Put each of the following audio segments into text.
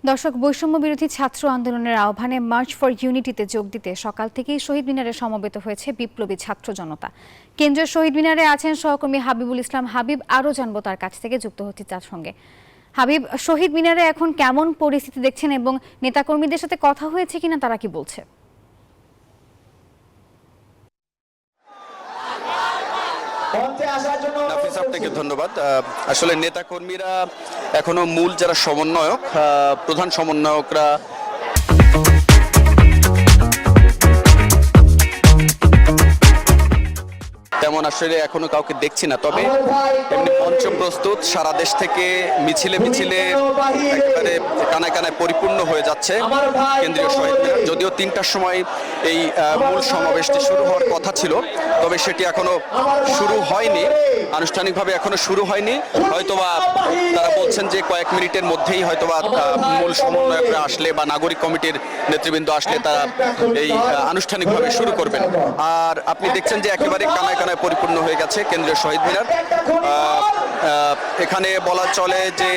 দর্শক, বৈষম্য বিরোধী ছাত্র আন্দোলনের আহ্বানে মার্চ ফর ইউনিটিতে যোগ দিতে সকাল থেকেই শহীদ মিনারে সমবেত হয়েছে বিপ্লবী ছাত্র জনতা। কেন্দ্রীয় শহীদ মিনারে আছেন সহকর্মী হাবিবুল ইসলাম হাবিব। আরও জানবো তার কাছ থেকে, যুক্ত হচ্ছে তার সঙ্গে। হাবিব, শহীদ মিনারে এখন কেমন পরিস্থিতি দেখছেন এবং নেতাকর্মীদের সাথে কথা হয়েছে কিনা, তারা কি বলছে? নাফিস, আপনাকে ধন্যবাদ। আসলে নেতাকর্মীরা এখনো মূল যারা সমন্বয়ক, প্রধান সমন্বয়করা তেমন আসলে এখনো কাউকে দেখছি না। তবে এমনি মঞ্চ প্রস্তুত, সারা দেশ থেকে মিছিলে মিছিলে একেবারে কানায় কানায় পরিপূর্ণ হয়ে যাচ্ছে কেন্দ্রীয় শহীদ মিনার। যদিও ৩টার সময় এই মূল সমাবেশটি শুরু হওয়ার কথা ছিল, তবে সেটি এখনো শুরু হয়নি, আনুষ্ঠানিকভাবে এখনো শুরু হয়নি। হয়তোবা তারা বলছেন যে কয়েক মিনিটের মধ্যেই হয়তোবা মূল সমন্বয়করা আসলে বা নাগরিক কমিটির নেতৃবৃন্দ আসলে তারা এই আনুষ্ঠানিকভাবে শুরু করবেন। আর আপনি দেখছেন যে একেবারে কানায় কানায় পরিপূর্ণ হয়ে গেছে কেন্দ্রীয় শহীদ মিনার। এখানে বলা চলে যে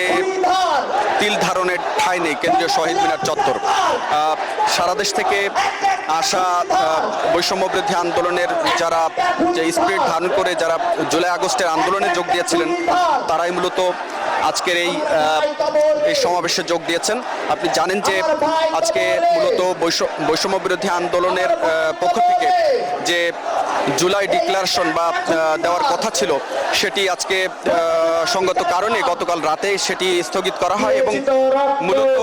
তিল ধারণের ঠাঁই নেই কেন্দ্রীয় শহীদ মিনার চত্বর। সারা দেশ থেকে আসা বৈষম্য বিরোধী আন্দোলনের যারা যে স্পিরিট ধারণ করে যারা জুলাই আগস্টের আন্দোলনে যোগ দিয়েছিলেন, তারাই মূলত আজকের এই সমাবেশে যোগ দিয়েছেন। আপনি জানেন যে আজকে মূলত বৈষম্য বিরোধী আন্দোলনের পক্ষ থেকে যে জুলাই ডিক্লারেশন বা দেওয়ার কথা ছিল, সেটি আজকে সঙ্গত কারণে গতকাল রাতে সেটি স্থগিত করা হয় এবং মূলত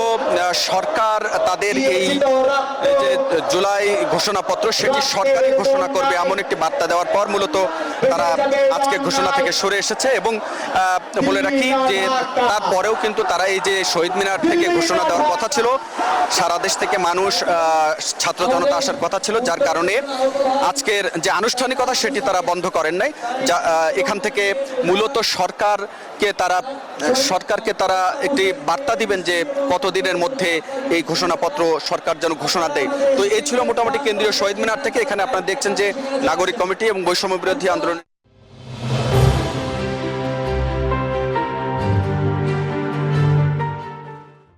সরকার তাদের এই যে জুলাই ঘোষণাপত্র সেটি সরকারি ঘোষণা করবে এমন একটি বার্তা দেওয়ার পর মূলত তারা আজকে ঘোষণা থেকে সরে এসেছে। এবং বলে রাখি যে তারপরেও কিন্তু তারা এই যে শহীদ মিনার থেকে ঘোষণা দেওয়ার কথা ছিল, সারা দেশ থেকে মানুষ ছাত্র জনতা আসার কথা ছিল, যার কারণে আজকের যে আনুষ্ঠানিকতা সেটি তারা বন্ধ করেন নাই। এখান থেকে মূলত সরকারকে তারা একটি বার্তা দিবেন যে কতদিনের মধ্যে এই ঘোষণাপত্র সরকার যেন ঘোষণা দেয়। তো এই ছিল মোটামুটি কেন্দ্রীয় শহীদ মিনার থেকে। এখানে আপনারা দেখছেন যে নাগরিক কমিটি এবং বৈষম্য বিরোধী আন্দোলন